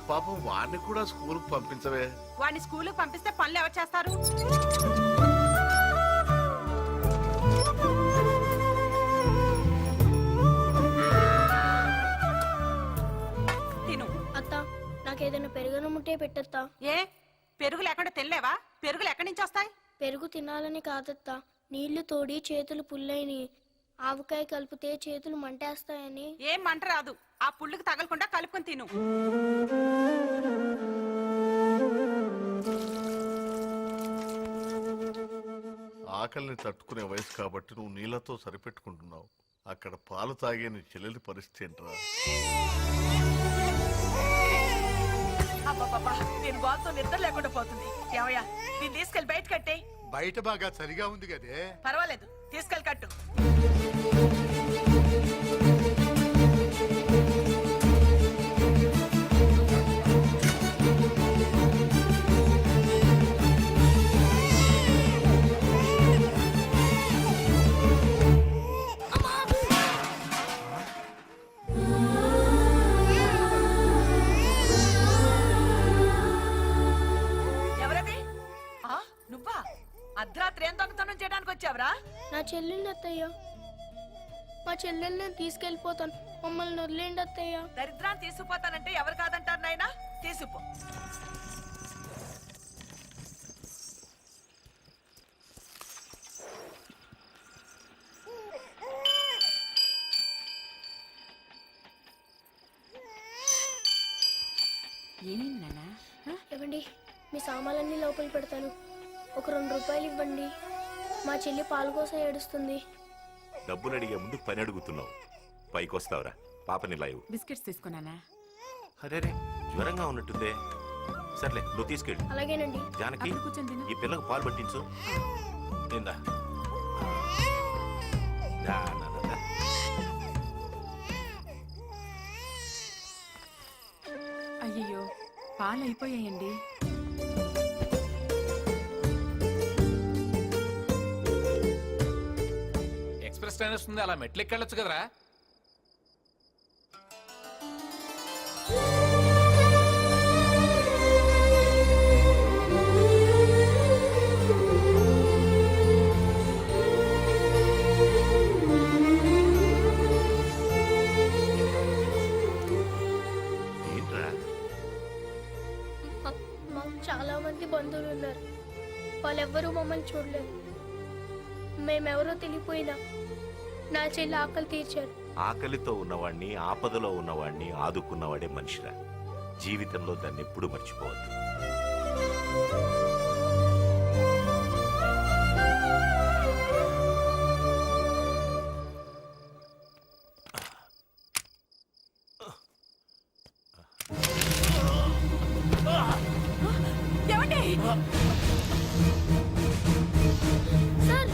పాపం వాడిని కూడా స్కూల్ పంపించవే. వాడిని స్కూల్ పంపిస్తే పనులు ఎవరు చేస్తారు? తిను. అత్త నాకేదైనా పెరుగను ముట్టే పెట్టత్తా. ఏ పెరుగు లేకుండా తినలేవా? పెరుగులు ఎక్కడి నుంచి వస్తాయి? పెరుగు తినాలని కాదత్తా, నీళ్లు తోడి చేతులు పుల్లైని, ఆవకాయ కలిపితే చేతులు మంటేస్తాయని. ఏం మంట రాదు, ఆ పుళ్ళుకి తగలకుండా కలుపుకొని తిను. ఆకలిని తట్టుకునే వయసు కాబట్టి నువ్వు నీళ్లతో సరిపెట్టుకుంటున్నావు. అక్కడ పాలు తాగే నీ చెల్లెలి పరిస్థితి ఏంట్రా? అబ్బబ్బబ్బా, నేను గోల్తో నిద్ర లేకుండా పోతుంది. ఏమయ్యా, నేను తీసుకెళ్లి బయట కట్టే. బయట బాగా సరిగా ఉంది కదే. పర్వాలేదు, తీసుకెళ్ళి కట్టు. అర్ధరాత్రి ఏం దొంగతనం చేయడానికి వచ్చావరా? నా చెల్లెల్ని అత్తయ్య, మా చెల్లెల్ని నేను తీసుకెళ్లిపోతాను, మమ్మల్ని వదిలేండి అత్తయ్య. దరిద్రాన్ని తీసుకుపోతానంటే ఎవరు కాదంటారు నాయనా? తీసుకుపో. ఇవ్వండి, మీ సామాన్లన్నీ లోపల పెడతాను. ఒక 2 రూపాయలు ఇవ్వండి, మా చెల్లి పాలు కోసం ఏడుస్తుంది. డబ్బులు అడిగే ముందు పని అడుగుతున్నావు. పైకి వస్తావురా, పాపని లైవ్ బిస్కెట్స్ తీసుకున్నానా? అరే జ్వరంగా ఉన్నట్టుందే. సర్లే, నువ్వు తీసుకెళ్ళి. అలాగేనండి. జానకి, ఈ పిల్లకు పాలు పట్టించు. ఏందా అయ్యో, పాలు అయిపోయాయండి. ఎక్స్ప్రెస్ ట్రైన్ వస్తుంది, అలా మెట్లు ఎక్కెళ్ళొచ్చు కదరా. చాలా మంది బంధువులు ఉన్నారు, వాళ్ళెవ్వరూ మమ్మల్ని చూడలేదు. మేమెవరో తెలియపోయినా నా చెల్లి ఆకలి తీర్చారు. ఆకలితో ఉన్నవాడిని, ఆపదలో ఉన్నవాడిని ఆదుకున్నవాడే మనిషిరా. జీవితంలో దాన్ని ఎప్పుడు మర్చిపోవద్దు. సార్,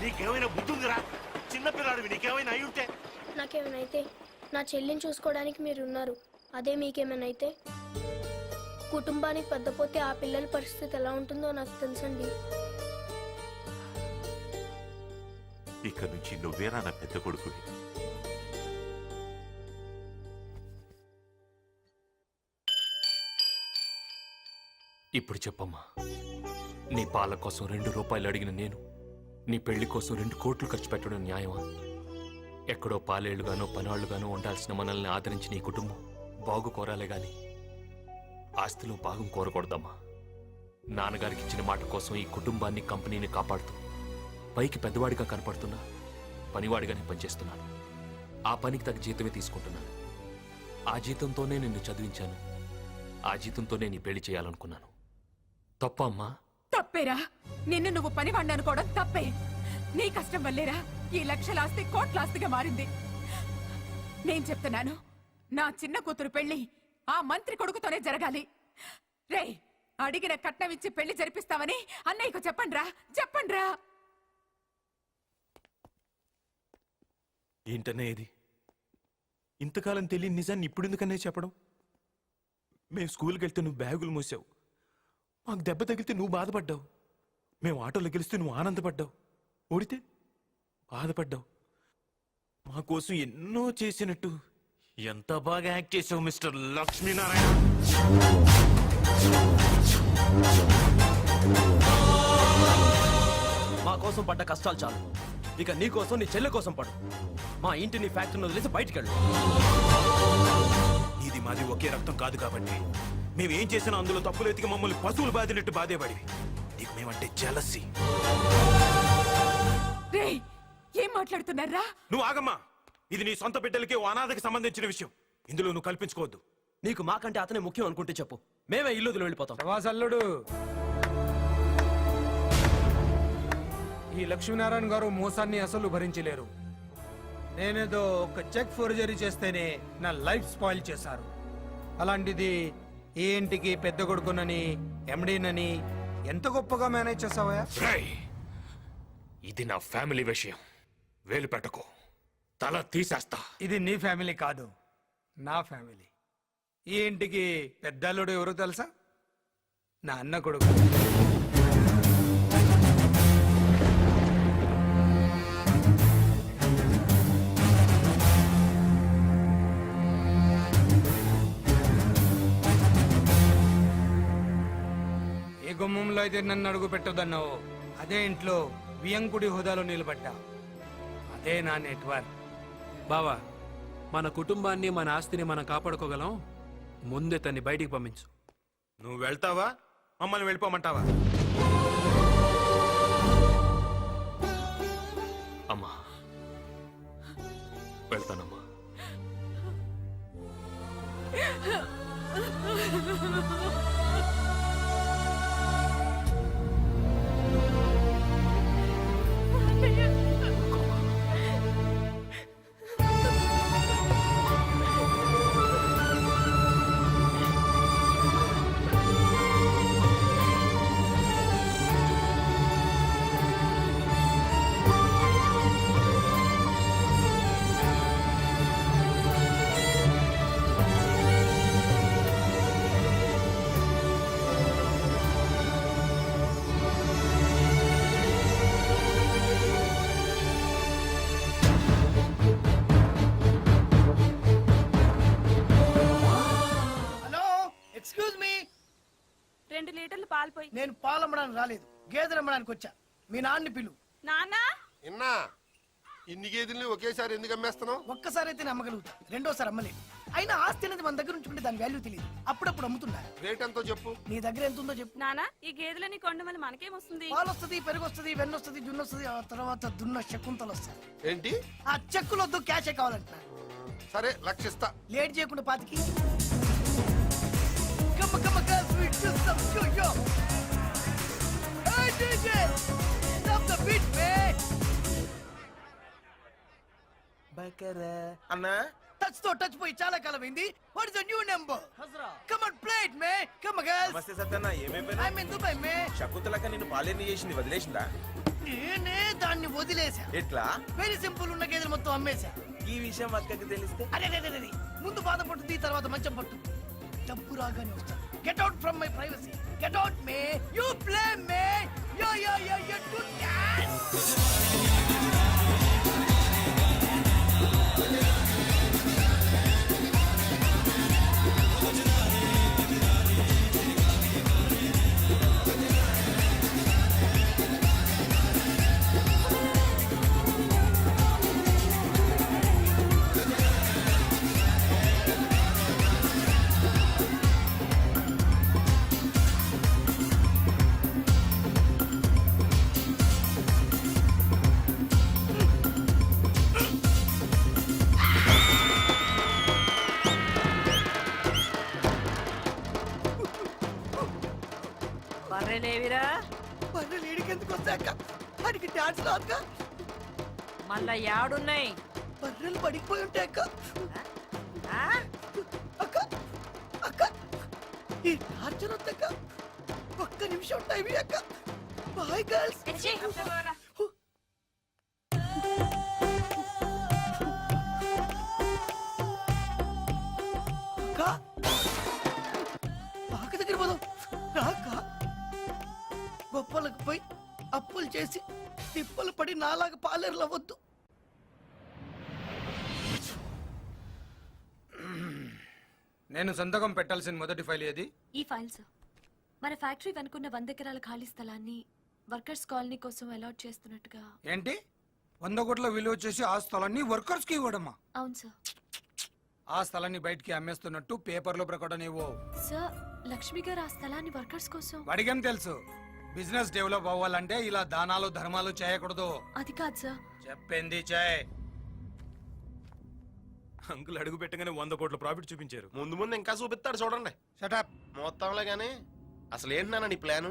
నీకేమైనా బుద్ధి ఉందిరా? చిన్నపిల్లాడివి, నీకేమైనా అయి ఉంటే. నాకేమైనా అయితే నా చెల్లిని చూసుకోవడానికి మీరున్నారు. అదే మీకేమైనా అయితే కుటుంబానికి పెద్దపోతే ఆ పిల్లల పరిస్థితి ఎలా ఉంటుందో నాకు తెలుసండి. ఇక నుంచి నువ్వేరా నా పెద్ద కొడుకు. ఇప్పుడు చెప్పమ్మా, నీ పాల కోసం 2 రూపాయలు అడిగిన నేను నీ పెళ్లి కోసం 2 కోట్లు ఖర్చు పెట్టడం న్యాయమా? ఎక్కడో పాలేళ్లుగానో పనివాళ్లుగానో ఉండాల్సిన మనల్ని ఆదరించి నీ కుటుంబం బాగు కోరాలే గాని ఆస్తిలో భాగం కోరకూడదమ్మా. నాన్నగారికి ఇచ్చిన మాట కోసం ఈ కుటుంబాన్ని, కంపెనీని కాపాడుతూ పైకి పెద్దవాడిగా కనపడుతున్నా పనివాడిగానే పనిచేస్తున్నాను. ఆ పనికి తగ్గ జీతమే తీసుకుంటున్నాను. ఆ జీతంతోనే నిన్ను చదివించాను. ఆ జీతంతోనే నీ పెళ్లి చేయాలనుకున్నాను. తప్ప అమ్మా? తప్పేరా, నిన్ను నువ్వు పనివాడిని అనుకోవడం తప్పే. నీ కష్టం వల్లేరా ఈ లక్షలాస్తి కోట్లాస్తిగా మారింది. నేను చెప్తున్నాను, నా చిన్న కూతురు పెళ్లి ఆ మంత్రి కొడుకుతోనే జరగాలి. రే, అడిగిన కట్నం ఇచ్చి పెళ్లి జరిపిస్తామని అన్నయ్యకు చెప్పండ్రా, చెప్పండ్రా. ఏంటనే ఇది? ఇంతకాలం తెలియని నిజాన్ని ఇప్పుడెందుకనే చెప్పడం? మేము స్కూల్కి వెళ్తే నువ్వు బ్యాగులు మోసావు, మాకు దెబ్బ తగిలితే నువ్వు బాధపడ్డావు, మేము ఆటోలో గెలిస్తే నువ్వు ఆనందపడ్డావు, ఓడితే బాధపడ్డావు. మా కోసం ఎన్నో చేసినట్టు ఎంత బాగా యాక్ట్ చేసావు మిస్టర్ లక్ష్మీనారాయణ. మా కోసం పడ్డ కష్టాలు చాలు, ఇక నీ కోసం నీ చెల్లె కోసం పడు. మా ఇంటిని ఫ్యాక్టరీని వదిలేసి బయటికి వెళ్ళు. ఇది మాది ఒకే రక్తం కాదు కాబట్టి మేమేం చేసినా అందులో తప్పులు ఎతికి మమ్మల్ని పశువులు బాధినట్టు బాధేవాడివి. నీకు మేమంటే జలసి. రేయ్, ఏం మాట్లాడుతున్నారా? నువ్వు ఆగమ్మా. ఇది నీ సొంత బిడ్డలకి ఓ అనాథకి సంబంధించిన విషయం. ఇందులో నువ్వు కల్పించుకోవద్దు. నీకు మాకంటే అతనే ముఖ్యం అనుకుంటే చెప్పు, మేమే ఇల్లు వదిలి వెళ్ళిపోతాం. అల్లుడు, ఈ లక్ష్మీనారాయణ గారు మోసాన్ని అసలు భరించలేరు. నేనేదో ఒక చెక్ ఫోర్జరీ చేస్తేనే నా లైఫ్ స్పాయిల్ చేశారు. అలాంటిది ఈ ఇంటికి పెద్ద కొడుకునని, ఎండీనని ఎంత గొప్పగా మేనేజ్ చేసావా? రేయ్, ఇది నా ఫ్యామిలీ విషయం. వేలు పెట్టకు, తల తీసేస్తా. ఇది నీ ఫ్యామిలీ కాదు, నా ఫ్యామిలీ. ఈ ఇంటికి పెద్ద అల్లుడు ఎవరో తెలుసా? నా అన్న కొడుకు. ఏ గుమ్మంలో అయితే నన్ను అడుగు పెట్టొద్దన్నావు, అదే ఇంట్లో వియంకుడి హోదాలో నిలబడ్డా. అదే నా నెట్వర్క్. బావా, మన కుటుంబాన్ని మన ఆస్తిని మనం కాపాడుకోగలం. ముందే తన్ని బయటికి పంపించు. నువ్వు వెళ్తావా, మమ్మల్ని వెళ్ళిపోమంటావా? అమ్మా, వెళ్తానమ్మా. Hello, excuse me. 2 లీటర్లు పాలు పోయి. నేను పాలు అమ్మడానికి రాలేదు, గేదెలు అమ్మడానికి వచ్చా. మీ నాన్నని పిలు. నాన్నా, ఇన్నా ఇన్ని గేదెల్ని ఒకేసారి ఎందుకు అమ్మేస్తున్నావు? ఒక్కసారి అయితే నమ్మగలుగుతా, రెండోసారి అమ్మలేదు. అయినా ఆస్తి అనేది మన దగ్గర ఉంచుకుంటే దాని వాల్యూ తెలియదు. అప్పుడప్పుడు అమ్ముతున్నా. రేట్ ఎంతో చెప్పు. నీ దగ్గర ఎంత ఉందో చెప్పు. నానా, ఈ గేదెలని కొండ వల్ల మనకేమొస్తుంది? పాలు వస్తుంది, పెరుగు వస్తుంది, వెన్న వస్తుంది, జున్ను వస్తుంది, ఆ తర్వాత దున్న శకుంతలు వస్తాయి. ఏంటి? ఆ చెక్కులు వద్దు, క్యాషే కావాలంటున్నా. సరే, లక్షిస్తా. లేట్ చేయకుండా పాతికి. Come on, girls, we do some yo-yo. Hey, DJ, stop the beat, man. అన్నా, టచ్ తో టచ్ పోయి చాలా కాలం అయింది. What is the new number? Come on, play it, May. Come on, girls. నమస్తే సత్యన్న, ఏమైపోయినా? ఐ మీన్ దుబాయ్, మే. శకుంతలక నిన్ను పాలేని చేసింది వదిలేసిందా? నేనే దాన్ని వదిలేసా. ఎట్లా? వెరీ సింపుల్, ఉన్న గేదెలు మొత్తం అమ్మేశా. ఈ విషయం అక్కకి తెలిస్తే? అరే, ముందు బాధపడుతుంది, తర్వాత మంచం పట్టు. డబ్బు రాగానే వస్తా. Get out from my privacy. Get out, may. You play, may. Yo do dance. బర్రెలేవిరా? బర్రెలు ఏడికెందుకు వస్తాక? వాడికి డాన్స్ రాదుగా. మళ్ళా యాడున్నాయి? బర్రెలు పడిపోయి ఉంటాయి అక్క. అక్క, ఈ టార్చర్ వద్దక్క. ఒక్క నిమిషం టైం అక్క. Bye girls. ఫైల్ చేసి తిప్పలు పడి నాలాగా పాలేరులు అవ్వద్దు. నేను సంతకం పెట్టాల్సిన మొదటి ఫైల్ ఏది? ఈ ఫైల్ సార్. మన ఫ్యాక్టరీ వెనుకున్న 100 ఎకరాల ఖాళీ స్థలాన్ని వర్కర్స్ కాలనీ కోసం అలాట్ చేస్తున్నట్టుగా. ఏంటి 100 కోట్ల విలువ చేసి ఆ స్థలాన్ని వర్కర్స్ కి ఇవ్వడమా? అవును సార్. ఆ స్థలాన్ని బయటికి అమ్మేస్తున్నట్టు పేపర్లో ప్రకటన ఇవ్వు. సార్, లక్ష్మి గారు ఆ స్థలాన్ని వర్కర్స్ కోసం. వాడికేం తెలుసు? బిజినెస్ డెవలప్ అవ్వాలంటే ఇలా దానాలు ధర్మాలు చేయకూడదు. అది కాదు సార్. చెప్పింది చేయి. అంకుల్ అడుగు పెట్టగానే 100 కోట్ల ప్రాఫిట్ చూపించారు. ముందు ముందు ఇంకా చూపిస్తాడు చూడండి. షటప్. మొత్తంలో గానీ అసలు ఏంటన్నా నీ ప్లాను?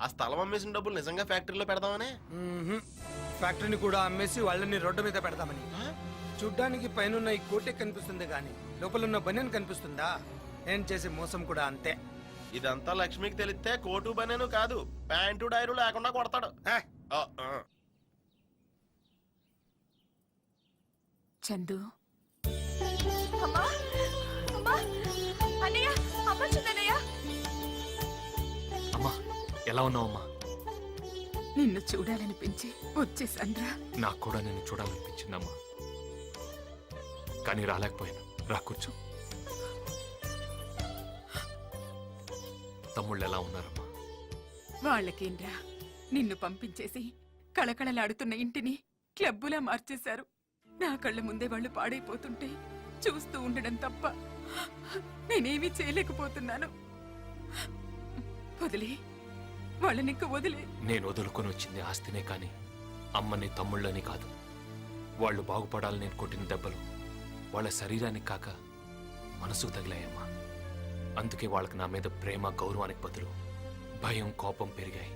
ఆ స్థలం అమ్మేసిన డబ్బులు నిజంగా ఫ్యాక్టరీలో పెడదామనే? ఫ్యాక్టరీని కూడా అమ్మేసి వాళ్ళని రోడ్డు మీద పెడదామని. చూడ్డానికి పైన ఈ కోటే కనిపిస్తుంది గాని లోపలున్న బనియన్ కనిపిస్తుందా? నేను చేసే మోసం కూడా అంతే. ఇదంతా లక్ష్మికి తెలిస్తే కోటు బనేను కాదు, ప్యాంటు డైరు లేకుండా కొడతాడు. చందు, అమ్మా ఎలా ఉన్నావమ్మా? నిన్ను చూడాలనిపించి వచ్చేసండ్రా. నాకు కూడా నేను చూడాలనిపించిందమ్మా, కానీ రాలేకపోయాను. రా కూర్చో. తమ్ముళ్ళు ఎలా ఉన్నారమ్మా? వాళ్ళకేంరా, నిన్ను పంపించేసి కళకళలాడుతున్న ఇంటిని క్లబ్బులా మార్చేశారు. నా కళ్ళ ముందే వాళ్ళు పాడైపోతుంటే చూస్తూ ఉండడం తప్ప నేనేమీ చేయలేకపోతున్నాను. వదిలే వాళ్ళనింక వదిలే. నేను వదులుకొని వచ్చింది ఆస్తినే కాని అమ్మని తమ్ముళ్ళని కాదు. వాళ్ళు బాగుపడాలని నేను కొట్టిన దెబ్బలు వాళ్ళ శరీరానికి కాక మనసుకు తగిలాయమ్మా. అందుకే వాళ్ళకి నా మీద ప్రేమ గౌరవానికి బదులు భయం కోపం పెరిగాయి.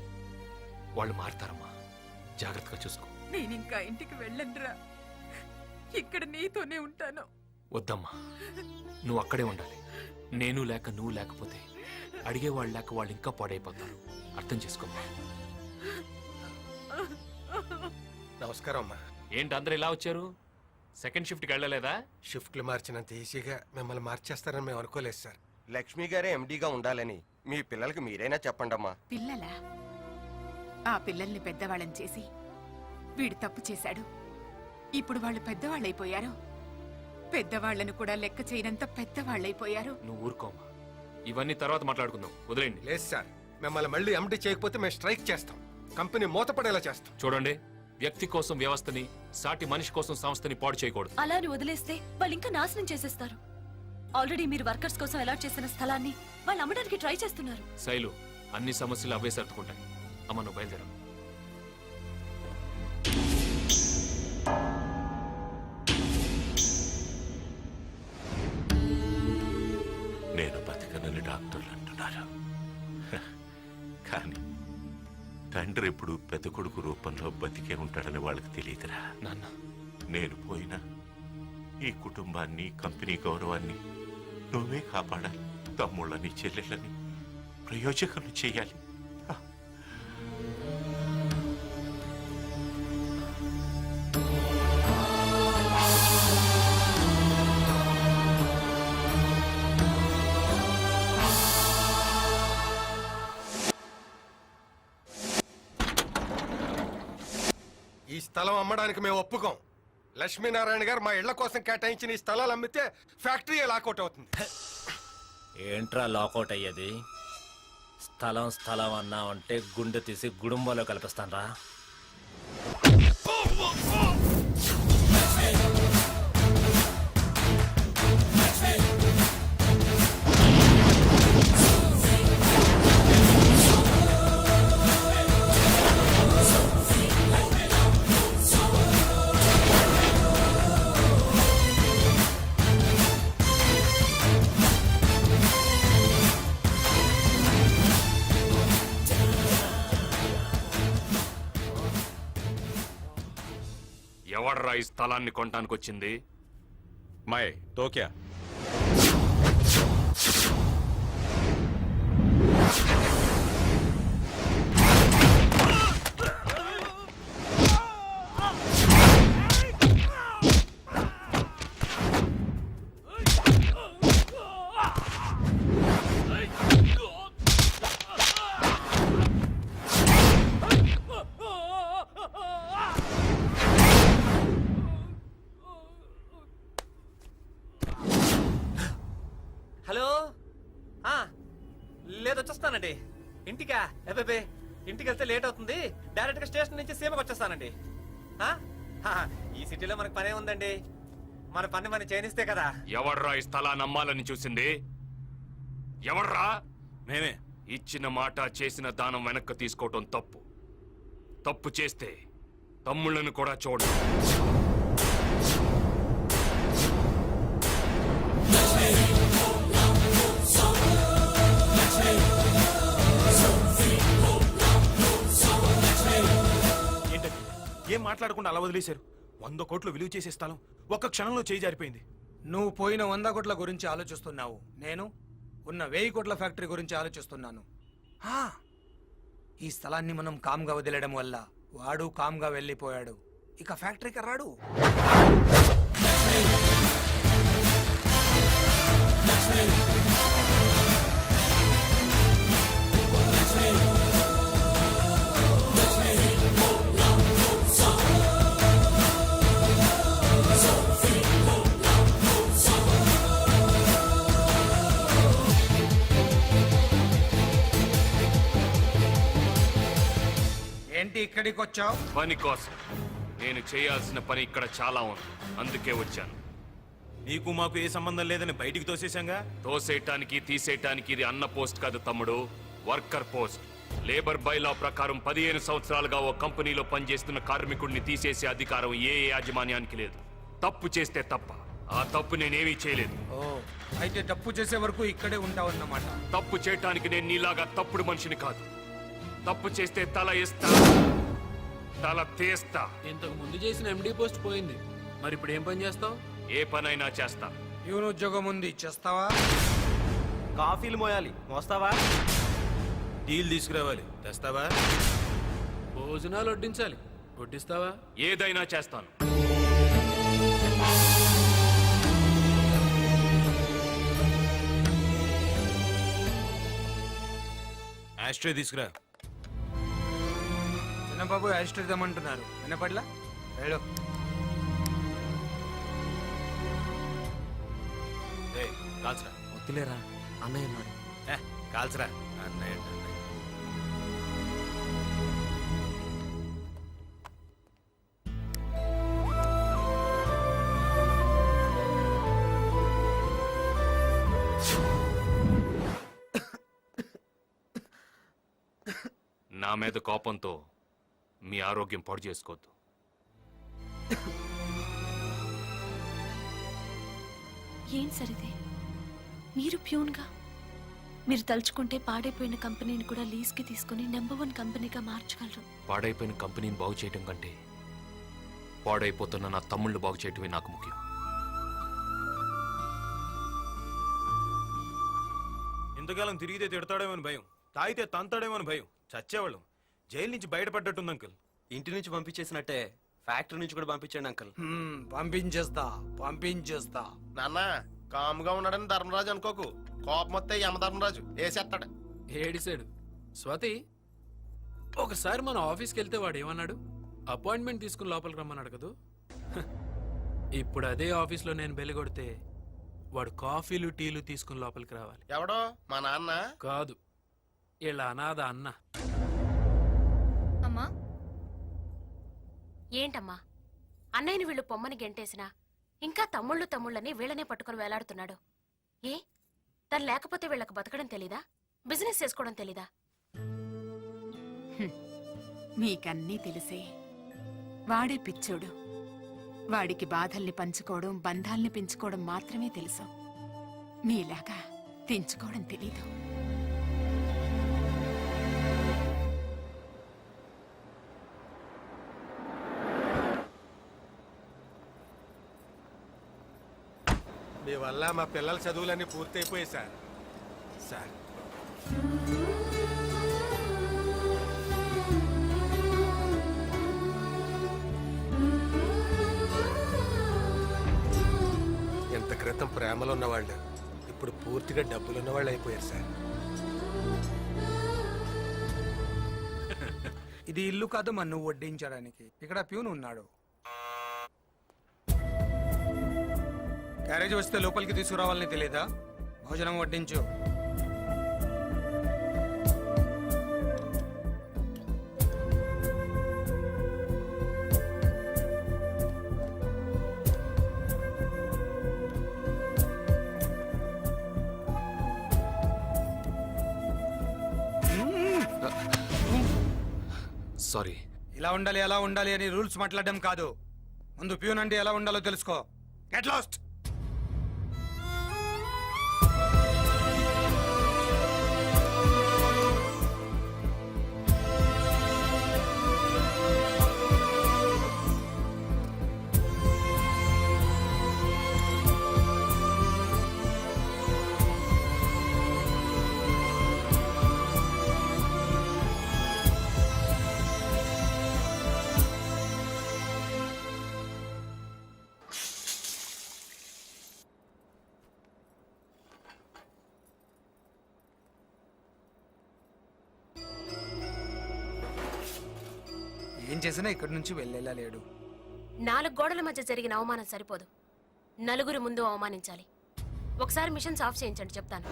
వాళ్ళు మారతారమ్మా, జాగ్రత్తగా చూసుకో. నేనింకా ఇంటికి వెళ్ళండ్రా, ఇక్కడ నీతోనే ఉంటాను. వద్దమ్మా, నువ్వు అక్కడే ఉండాలి. నేను లేక నువ్వు లేకపోతే అడిగేవాళ్ళు లేక వాళ్ళు ఇంకా పాడైపోతారు. అర్థం చేసుకోమ్మా. నమస్కారం అమ్మా. ఏంటి అందరు ఇలా వచ్చారు? సెకండ్ షిఫ్ట్కి వెళ్ళలేదా? షిఫ్ట్లు మార్చినంత ఈజీగా మిమ్మల్ని మార్చేస్తారని మేము అనుకోలేదు సార్. లక్ష్మి గారే ఎండీగా ఉండాలని మీ పిల్లలకి మీరైనా చెప్పండమ్మా. పిల్లలా? ఆ పిల్లల్ని పెద్దవాళ్ళని చేసి వీడు తప్పు చేశాడు. ఇప్పుడు వాళ్ళు పెద్దవాళ్ళైపోయారు. పెద్దవాళ్లను కూడా లెక్క చేయనంత పెద్దవాళ్ళైపోయారు. నువ్వు ఊరుకోమ్మా, ఇవన్నీ తర్వాత మాట్లాడుకుందాం. వదిలేండి. లేదు సార్, మిమ్మల్ని మళ్ళీ ఎండీ చేయకపోతే మేము స్ట్రైక్ చేస్తాం. కంపెనీ మూతపడేలా చేస్తాం. చూడండి, వ్యక్తి కోసం వ్యవస్థని, సాటి మనిషి కోసం సంస్థని పాడు చేయకూడదు. అలా అని వదిలేస్తే వాళ్ళు ఇంకా నాశనం చేసేస్తారు. ఆల్రెడీ మీరు వర్కర్స్ కోసం అలాట్ చేసిన స్థలాన్ని వాళ్ళు అమ్మడానికి ట్రై చేస్తున్నారు. శైలు, అన్ని సమస్యలు అవే సర్దుకుంటాయి. అమ్మ నువ్వు బయలుదేరు. నేను బతకనని డాక్టర్లు అంటున్నారు, కానీ తండ్రి ఎప్పుడు పెద్ద కొడుకు రూపంలో బతికే ఉంటాడని వాళ్ళకి తెలియదురా. నాన్న, నేను పోయినా ఈ కుటుంబాన్ని, కంపెనీ గౌరవాన్ని నువ్వే కాపాడాలి. తమ్ముళ్ళని చెల్లెళ్ళని ప్రయోజకులు చేయాలి. ఈ స్థలం అమ్మడానికి మేము ఒప్పుకోం. లక్ష్మీనారాయణ గారు మా ఇళ్ల కోసం కేటాయించిన ఈ స్థలాలు అమ్మితే ఫ్యాక్టరీ లాకౌట్ అవుతుంది. ఏంట్రా లాకౌట్ అయ్యేది? స్థలం అన్నావంటే గుండె తీసి గుడుంబంలో కల్పిస్తానరా. ఎవడ్రా ఈ స్థలాన్ని కొనడానికి వచ్చింది? మై తోక్యా లేదు వచ్చేస్తానండి. ఇంటికా? అబ్బే ఇంటికి వెళ్తే లేట్ అవుతుంది. డైరెక్ట్ గా స్టేషన్ నుంచి సీమకు వచ్చేస్తానండి. ఆ? హా, ఈ సిటీలో మనకు పనే ఉందండి. మన పని మనం చేయనిస్తే కదా. ఎవర్రా ఈ స్థలాన్ని అమ్మాలని చూసింది? ఎవర్రా? మేమే. ఇచ్చిన మాట చేసిన దానం వెనక్కి తీసుకోవటం తప్పు. తప్పు చేస్తే తమ్ముళ్ళను కూడా చూడండి. ఏంటండి ఏం మాట్లాడకుండా అలా వదిలేశారు? 100 కోట్లు విలువ చేసే స్థలం ఒక్క క్షణంలో చేయి జారిపోయింది. నువ్వు పోయిన 100 కోట్ల గురించి ఆలోచిస్తున్నావు, నేను ఉన్న 1000 కోట్ల ఫ్యాక్టరీ గురించి ఆలోచిస్తున్నాను. ఈ స్థలాన్ని మనం కామ్గా వదిలేయడం వల్ల వాడు కామ్గా వెళ్ళిపోయాడు. ఇక ఫ్యాక్టరీకి రాడు. ఏంటి ఇక్కడికి వచ్చావు? పని కోసం. నేను చేయాల్సిన పని ఇక్కడ చాలా ఉంది, అందుకే వచ్చాను. నీకు మాకు ఏ సంబంధం లేదని బయటికి తోసేశాంగా. తోసేయటానికి తీసేయటానికి ఇది అన్న పోస్ట్ కాదు తమ్ముడు, వర్కర్ పోస్ట్. లేబర్ బైలా ప్రకారం 15 సంవత్సరాలుగా ఓ కంపెనీలో పనిచేస్తున్న కార్మికుడిని తీసేసే అధికారం ఏ యాజమాన్యానికి లేదు. తప్పు చేస్తే తప్ప. ఆ తప్పు నేనేమీ చేయలేదు. ఓ, అయితే తప్పు చేసే వరకు ఇక్కడే ఉంటావన్నమాట. తప్పు చేయటానికి నేను నీలాగా తప్పుడు మనిషిని కాదు. తప్పు చేస్తే తల ఇస్తా, తల తీస్తా. ఇంతకు ముందు చేసిన ఎండి పోస్ట్ పోయింది, మరి ఇప్పుడు ఏం పని చేస్తావు? ఏ పనైనా చేస్తా. ప్యూన్ ఉద్యోగం ఉంది, చేస్తావా? కాఫీలు మోయాలి, మోస్తావా? టీలు తీసుకురావాలి, తెస్తావా? భోజనాలు వడ్డించాలి, వడ్డిస్తావా? ఏదైనా చేస్తాను. ఆస్ట్రే తీసుకురా. చిన్నబాబు యాస్ట్రిద్దామంటున్నారు, వినపడ్లా? వెళ్ళు. కాల్చరా. వద్దులేరా, అన్నయ్య ఉన్నాడు. కాల్చరా. అన్నయ్య అంటే అన్నయ్య. నా మీద కోపంతో మీ ఆరోగ్యం పాడు చేసుకోవద్దు. ఏం సరిదే, మీరు ప్యూన్గా మీరు తలుచుకుంటే పాడైపోయిన కంపెనీని కూడా లీజ్కి తీసుకుని నెంబర్ 1 కంపెనీగా మార్చగలరు. పాడైపోయిన కంపెనీని బాగు చేయటం కంటే పాడైపోతున్న నా తమ్ముళ్ళు బాగు చేయటమే నాకు ముఖ్యం. ఇంతకాలం తిరిగితే తిడతాడేమని భయం, తాగితే తంతాడేమని భయం. చచ్చేవాళ్ళం. జైలు నుంచి బయటపడ్డట్టుంది అంకుల్. ఇంటి నుంచి పంపించేసినట్టే ఫ్యాక్టరీ నుంచి కూడా పంపించండి అంకుల్. పంపించేస్తా. నాన్న కాముగా ఉన్నాడని ధర్మరాజు అనుకోకు. కోపం వస్తే యమధర్మరాజు వేసేస్తాడు. ఏడిసాడు. స్వాతి, ఒకసారి మన ఆఫీస్కి వెళ్తే వాడు ఏమన్నాడు? అపాయింట్మెంట్ తీసుకుని లోపలికి రమ్మన్నాడు కదూ. ఇప్పుడు అదే ఆఫీస్లో నేను బెల్లి కొడితే వాడు కాఫీలు టీలు తీసుకుని లోపలికి రావాలి. ఎవడో మా నాన్న కాదు, ఇలా అనాథ అన్న. అమ్మా ఏంటమ్మా, అన్నయ్యని వీళ్ళు పొమ్మని గెంటేసినా ఇంకా తమ్ముళ్ళని వీళ్ళనే పట్టుకుని వేలాడుతున్నాడు. ఏ తను లేకపోతే వీళ్ళకి బతకడం తెలీదా? బిజినెస్ చేసుకోవడం తెలీదా? మీకన్నీ తెలిసే. వాడే పిచ్చోడు. వాడికి బాధల్ని పంచుకోవడం, బంధాల్ని పెంచుకోవడం మాత్రమే తెలుసు. మీలాగా తెంచుకోవడం తెలీదు. మీ వల్ల మా పిల్లల చదువులన్నీ పూర్తయిపోయాయి సార్. సార్ ఎంత క్రితం ప్రేమలో ఉన్నవాళ్ళు ఇప్పుడు పూర్తిగా డబ్బులు ఉన్నవాళ్ళు అయిపోయారు సార్. ఇది ఇల్లు కాదు మన నువ్వు వడ్డించడానికి. ఇక్కడ ప్యూన్ ఉన్నాడు. క్యారేజ్ వస్తే లోపలికి తీసుకురావాలని తెలియదా? భోజనం వడ్డించు. సారీ. ఇలా ఉండాలి అలా ఉండాలి అని రూల్స్ మాట్లాడడం కాదు. ముందు ప్యూన్ అంటే ఎలా ఉండాలో తెలుసుకో. Get lost. ఏం చేసినా ఇక్కడి నుంచి వెళ్ళేలా లేడు. 4 గోడల మధ్య జరిగిన అవమానం సరిపోదు, నలుగురి ముందు అవమానించాలి. ఒకసారి మిషన్స్ ఆఫ్ చేయించండి, చెప్తాను.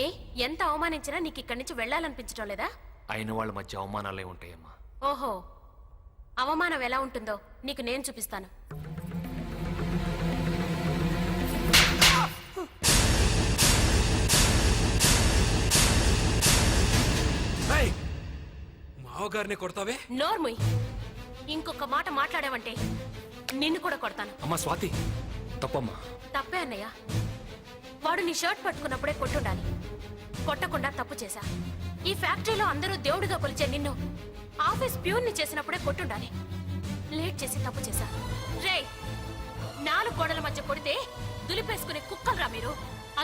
ఏ ఎంత అవమానించినా నీకు ఇక్కడి నుంచి వెళ్ళాలనిపించడం లేదా? అయిన వాళ్ళ మధ్య అవమానాలే ఉంటాయమ్మా. ఓహో, అవమానం ఎలా ఉంటుందో నీకు నేను చూపిస్తాను. మావగారిని కొడతావే? నోర్ముయ్, ఇంకొక మాట మాట్లాడావంటే నిన్ను కూడా కొడతాను. అమ్మా స్వాతి, తప్పమ్మా. తప్పే అన్నయ్య. వాడు నీ షర్ట్ పట్టుకున్నప్పుడే కొట్టుండాలి, కొట్టకుండా తప్పు చేశా. ఈ ఫ్యాక్టరీలో అందరూ దేవుడిగా కొలిచే నిన్ను ఆఫీస్ ప్యూన్ ని చేసినప్పుడే కొట్టుండాలి. లేట్ చేసి తప్పు చేశా. రే, 4 గోడల మధ్య కొడితే దులిపేసుకునే కుక్కలరా మీరు.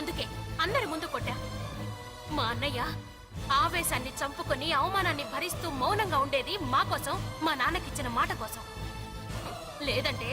అందుకే అందరి ముందు కొట్టా. మా అన్నయ్య ఆవేశాన్ని చంపుకొని అవమానాన్ని భరిస్తూ మౌనంగా ఉండేది మా కోసం, మా నాన్నకిచ్చిన మాట కోసం. లేదంటే